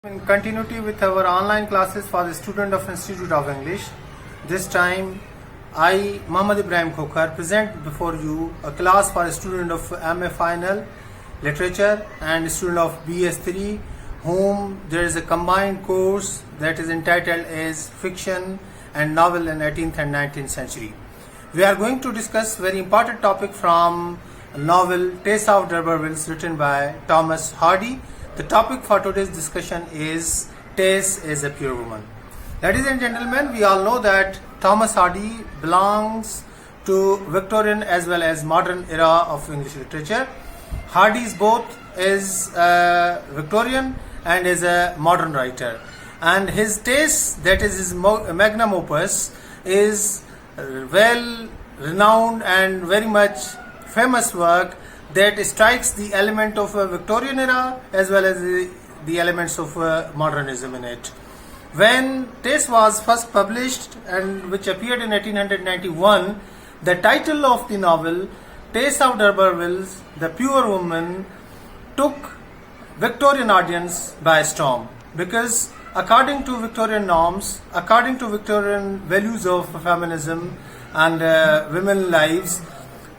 In continuity with our online classes for the student of Institute of English, this time I, Muhammad Ibrahim Khokhar, present before you a class for a student of MA Final Literature and a student of BS3, whom there is a combined course that is entitled as Fiction and Novel in 18th and 19th Century. We are going to discuss very important topic from a novel Tess of D'Urberville written by Thomas Hardy. The topic for today's discussion is Tess is a Pure Woman. Ladies and gentlemen, we all know that Thomas Hardy belongs to Victorian as well as modern era of English literature. Hardy is both is a Victorian and is a modern writer. And his Tess, that is his magnum opus, is well renowned and very much famous work that strikes the element of Victorian era as well as the elements of modernism in it. When Tess was first published and which appeared in 1891, the title of the novel, Tess of D'Urberville's The Pure Woman, took Victorian audience by storm, because according to Victorian norms, according to Victorian values of feminism and women's lives,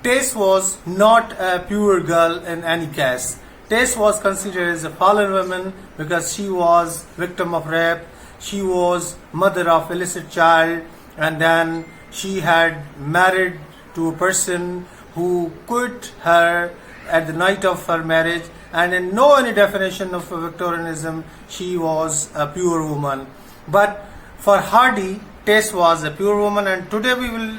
Tess was not a pure girl in any case. Tess was considered as a fallen woman because she was victim of rape, she was mother of illicit child, and then she had married to a person who quit her at the night of her marriage, and in no any definition of Victorianism she was a pure woman. But for Hardy, Tess was a pure woman, and today we will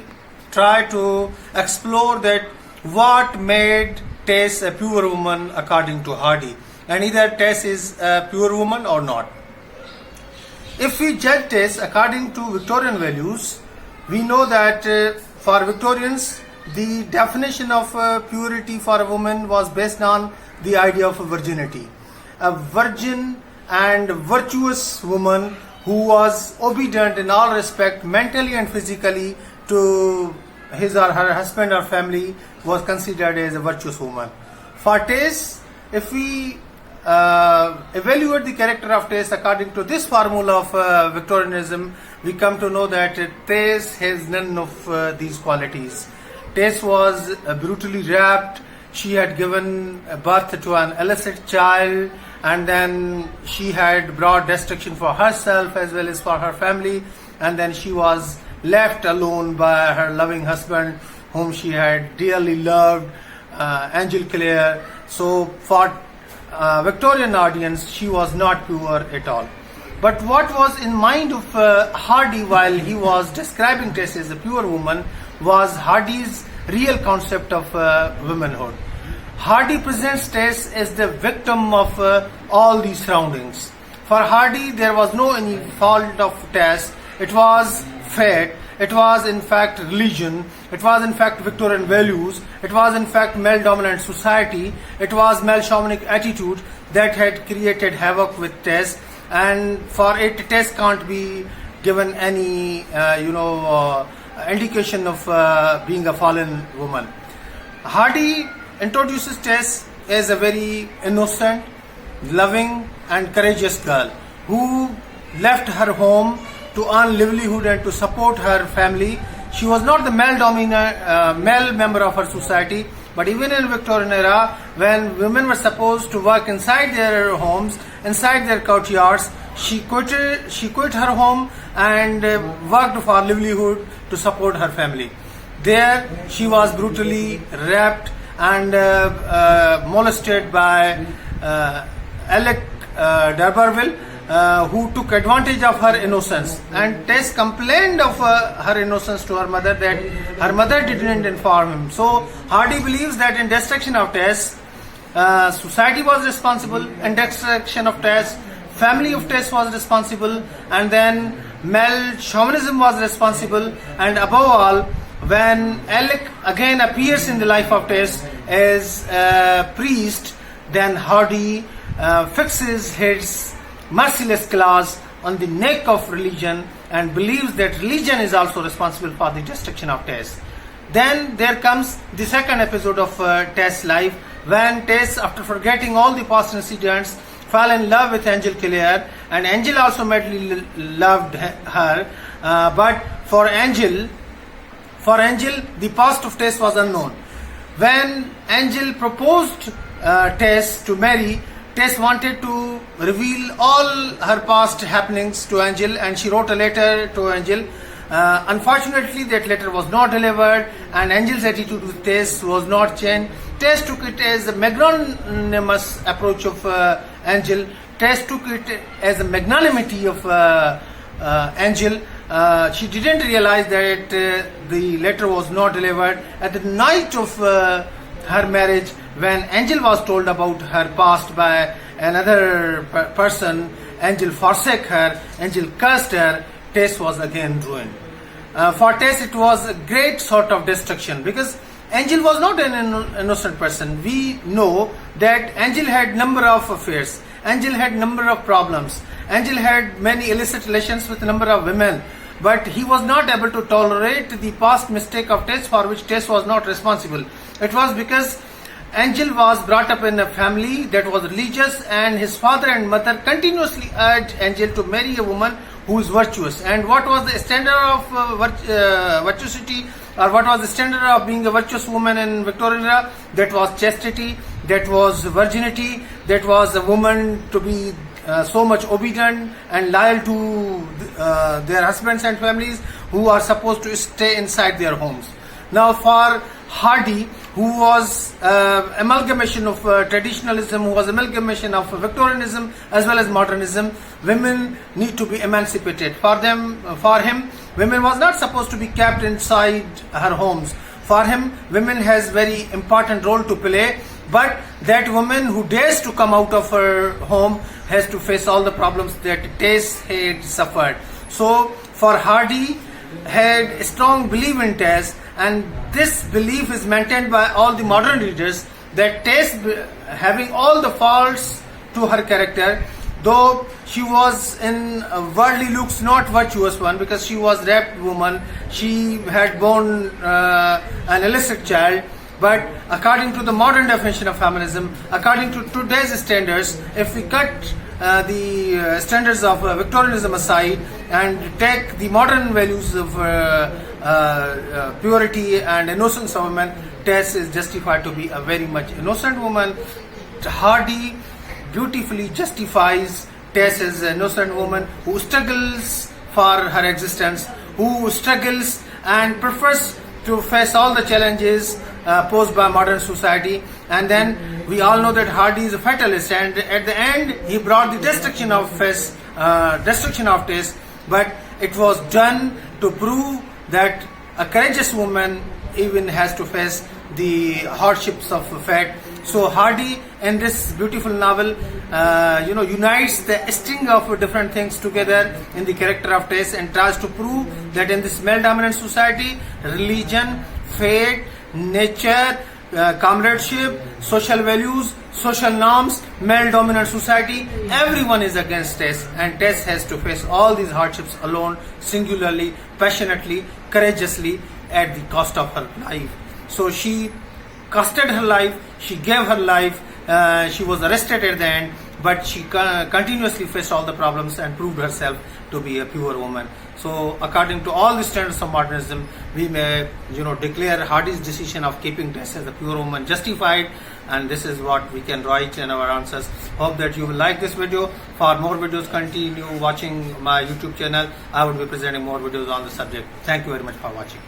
try to explore that what made Tess a pure woman according to Hardy, and either Tess is a pure woman or not. If we judge Tess according to Victorian values, we know that for Victorians the definition of purity for a woman was based on the idea of virginity. A virgin and virtuous woman who was obedient in all respect, mentally and physically, to his or her husband or family, was considered as a virtuous woman. For Tess, if we evaluate the character of Tess according to this formula of Victorianism, we come to know that Tess has none of these qualities. Tess was brutally raped, she had given birth to an illicit child, and then she had brought destruction for herself as well as for her family, and then she was left alone by her loving husband whom she had dearly loved, Angel Clare. So for Victorian audience, she was not pure at all. But what was in mind of Hardy while he was describing Tess as a pure woman was Hardy's real concept of womanhood. Hardy presents Tess as the victim of all these surroundings. For Hardy, there was no any fault of Tess. It was fate, it was in fact religion, it was in fact Victorian values, it was in fact male dominant society, it was male shamanic attitude that had created havoc with Tess, and for it Tess can't be given any indication of being a fallen woman. Hardy introduces Tess as a very innocent, loving and courageous girl who left her home to earn livelihood and to support her family. She was not the male member of her society, but even in Victorian era, when women were supposed to work inside their homes, inside their courtyards, she quit her home and worked for livelihood to support her family. There she was brutally raped and molested by Alec D'Urberville, who took advantage of her innocence, and Tess complained of her innocence to her mother, that her mother didn't inform him. So Hardy believes that in destruction of Tess, society was responsible, in destruction of Tess, family of Tess was responsible, and then male chauvinism was responsible, and above all, when Alec again appears in the life of Tess as a priest, then Hardy fixes his merciless claws on the neck of religion and believes that religion is also responsible for the destruction of Tess. Then there comes the second episode of Tess' life, when Tess, after forgetting all the past incidents, fell in love with Angel Clear, and Angel also madly loved her. But for Angel, the past of Tess was unknown. When Angel proposed Tess to marry, Tess wanted to reveal all her past happenings to Angel, and she wrote a letter to Angel. Unfortunately, that letter was not delivered, and Angel's attitude with Tess was not changed. Tess took it as a magnanimous approach of Angel. Tess took it as a magnanimity of Angel. She didn't realize that the letter was not delivered. At the night of her marriage, when Angel was told about her past by another person, Angel forsake her, Angel cursed her, Tess was again ruined. For Tess, it was a great sort of destruction, because Angel was not an innocent person. We know that Angel had number of affairs. Angel had number of problems. Angel had many illicit relations with a number of women. But he was not able to tolerate the past mistake of Tess, for which Tess was not responsible. It was because Angel was brought up in a family that was religious, and his father and mother continuously urged Angel to marry a woman who is virtuous. And what was the standard of virtuosity, or what was the standard of being a virtuous woman in Victorian era? That was chastity, that was virginity, that was a woman to be so much obedient and loyal to their husbands and families, who are supposed to stay inside their homes. Now for Hardy, who was amalgamation of traditionalism, who was amalgamation of Victorianism as well as modernism, women need to be emancipated. For him, women was not supposed to be kept inside her homes. For him, women has very important role to play. But that woman who dares to come out of her home has to face all the problems that Tess had suffered. So for Hardy had a strong belief in Tess, and this belief is maintained by all the modern readers, that Tess, having all the faults to her character, though she was in worldly looks not virtuous one, because she was raped woman, she had born an illicit child. But according to the modern definition of feminism, according to today's standards, if we cut the standards of Victorianism aside and take the modern values of purity and innocence of women, Tess is justified to be a very much innocent woman. Hardy beautifully justifies Tess as an innocent woman who struggles for her existence, who struggles and prefers to face all the challenges posed by modern society. And then we all know that Hardy is a fatalist, and at the end he brought the destruction of Tess, but it was done to prove that a courageous woman even has to face the hardships of fate. So Hardy in this beautiful novel unites the string of different things together in the character of Tess, and tries to prove that in this male dominant society, religion, fate, nature, comradeship, social values, social norms, male dominant society, everyone is against Tess, and Tess has to face all these hardships alone, singularly, passionately, courageously, at the cost of her life. So she costed her life, she gave her life, she was arrested at the end, but she continuously faced all the problems and proved herself to be a pure woman. So according to all the standards of modernism, we may declare Hardy's decision of keeping Tess as a pure woman justified, and this is what we can write in our answers. Hope that you will like this video. For more videos, continue watching my YouTube channel. I will be presenting more videos on the subject. Thank you very much for watching.